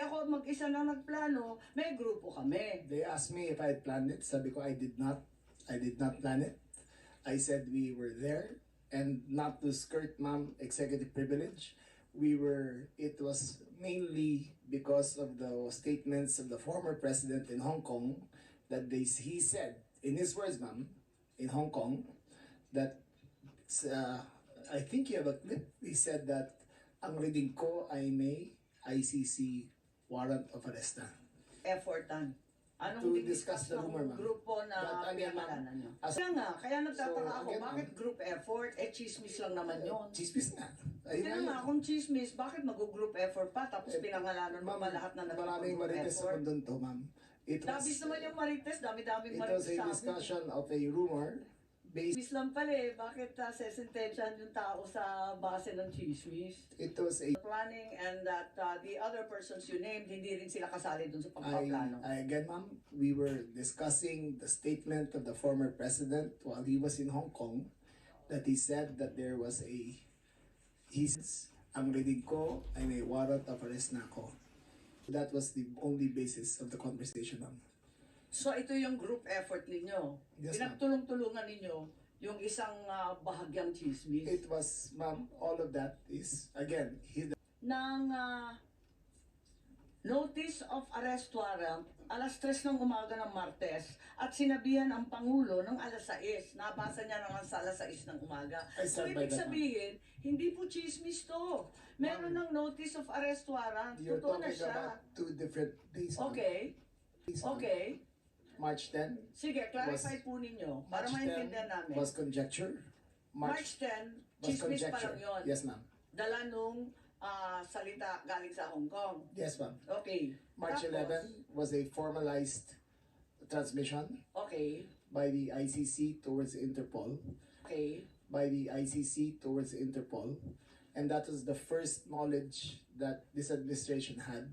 ako mag-isa na nagplano, may grupo kami. They asked me if I had planned it. Sabi ko, I did not. I did not plan it. I said we were there, and not to skirt ma'am executive privilege. It was mainly because of the statements of the former president in Hong Kong that he said, in his words ma'am, in Hong Kong, that I think you have a clip. He said that ang reading ko ay may ICC warrant of arrest na. Effortan. To Anong discuss the rumor, ma'am. grupo na But again, pinangalanan nyo? as- Kaya nagtataka So, ako, again, bakit ma'am, group effort? Chismis lang naman yun. Chismis na. Hindi na nga, kung chismis, bakit mag-group effort pa? Tapos pinangalanan mo pa lahat na Maraming nag-group marites sa effort? kundon to, ma'am. Dabis naman yung marites, dami-daming It was marites a sa amin. discussion of a rumor based. Chismis lang pala eh, bakit sesentensyahan yung tao sa base ng chismis? It was a Planning and that the other persons you named, hindi rin sila kasali dun sa pagpaplano. again, ma'am, we were discussing the statement of the former president while he was in Hong Kong, that he said that there was ang reading ko ay may warrant of arrest na ako. That was the only basis of the conversation, ma'am. So ito yung group effort ninyo. Yes, ma'am. Pinagtulong-tulungan ninyo yung isang bahagyang chismis. It was, ma'am, all of that is, again, Ng notice of arrest warrant, alas 3 ng umaga ng Martes, at sinabihan ang Pangulo ng alas 6. Nabasa niya naman sa alas 6 ng umaga. I So stand by ibig that, sabihin, hindi po chismis to. Meron ng notice of arrest warrant. you're Totoo na talking siya. about two different days, ma'am. Okay. Days, ma'am. Okay. March 10 Sige, clarify po ninyo para March 10 maintindihan namin. was conjecture. March 10, was chismis pa conjecture. lang yun. Yes, ma'am. Dala nung salita galing sa Hong Kong. Yes, ma'am. Okay. March Tapos, 11 was a formalized transmission Okay. by the ICC towards Interpol. Okay. By the ICC towards Interpol. And that was the first knowledge that this administration had.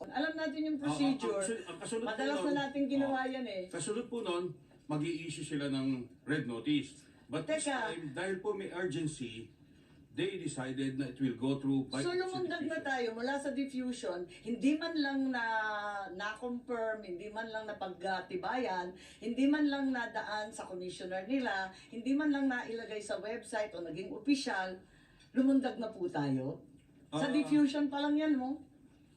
Alam natin yung procedure. Ang kasunod po Madalas nun, na natin ginawa yan eh. Kasunod po nun, mag-i-issue sila ng red notice. But this Teka. time, dahil po may urgency, they decided na it will go through by So lumundag na tayo mula sa diffusion, hindi man lang na-confirm, hindi man lang napagtibayan, hindi man lang nadaan sa commissioner nila, hindi man lang nailagay sa website o naging opisyal, lumundag na po tayo. Sa diffusion pa lang yan mo.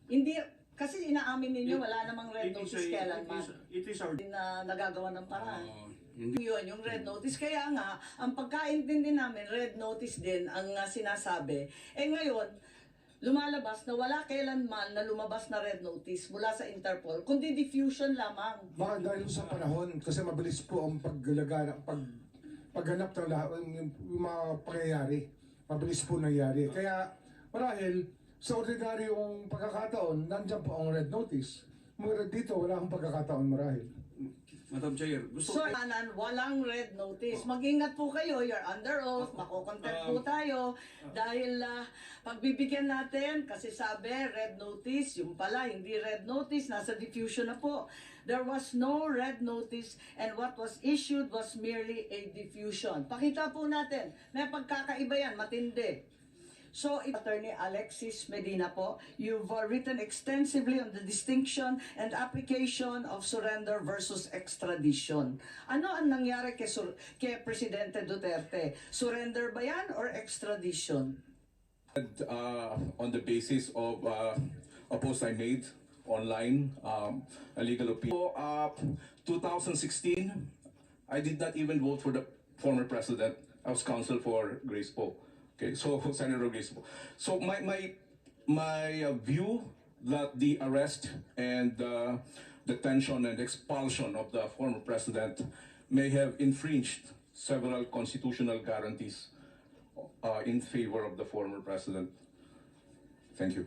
Hindi, kasi inaamin ninyo wala namang red notice kailanman. It is our... Hindi na nagagawa ng paraan. hindi. Yun, yung red notice. Kaya nga, ang pagkaintindi namin, red notice din ang sinasabi. Eh ngayon, lumalabas na wala kailanman na lumabas na red notice mula sa Interpol, kundi diffusion lamang. Baka dahil sa panahon, kasi mabilis po ang pagganap ng lahat, yung mga pangyayari. Mabilis po nangyayari. Kaya, marahil, sa ordinaryong pagkakataon, nandiyan po ang red notice. Dito, wala akong pagkakataon marahil. Madam Chair, gusto So, walang red notice. Mag-ingat po kayo, you're under oath, makokontent po tayo. Dahil pagbibigyan natin, kasi sabi, red notice, yung pala, hindi red notice, nasa diffusion na po. There was no red notice and what was issued was merely a diffusion. Pakita po natin, may pagkakaiba yan, matindi. So, Attorney Alexis Medina po, you've written extensively on the distinction and application of surrender versus extradition. Ano ang nangyari kay Presidente Duterte? Surrender ba yan or extradition? On the basis of a post I made online, a legal opinion. 2016, I did not even vote for the former president. I was counsel for Grace Poe. Okay, so Senator Grace Poe. So my view that the arrest and detention and expulsion of the former president may have infringed several constitutional guarantees in favor of the former president. Thank you.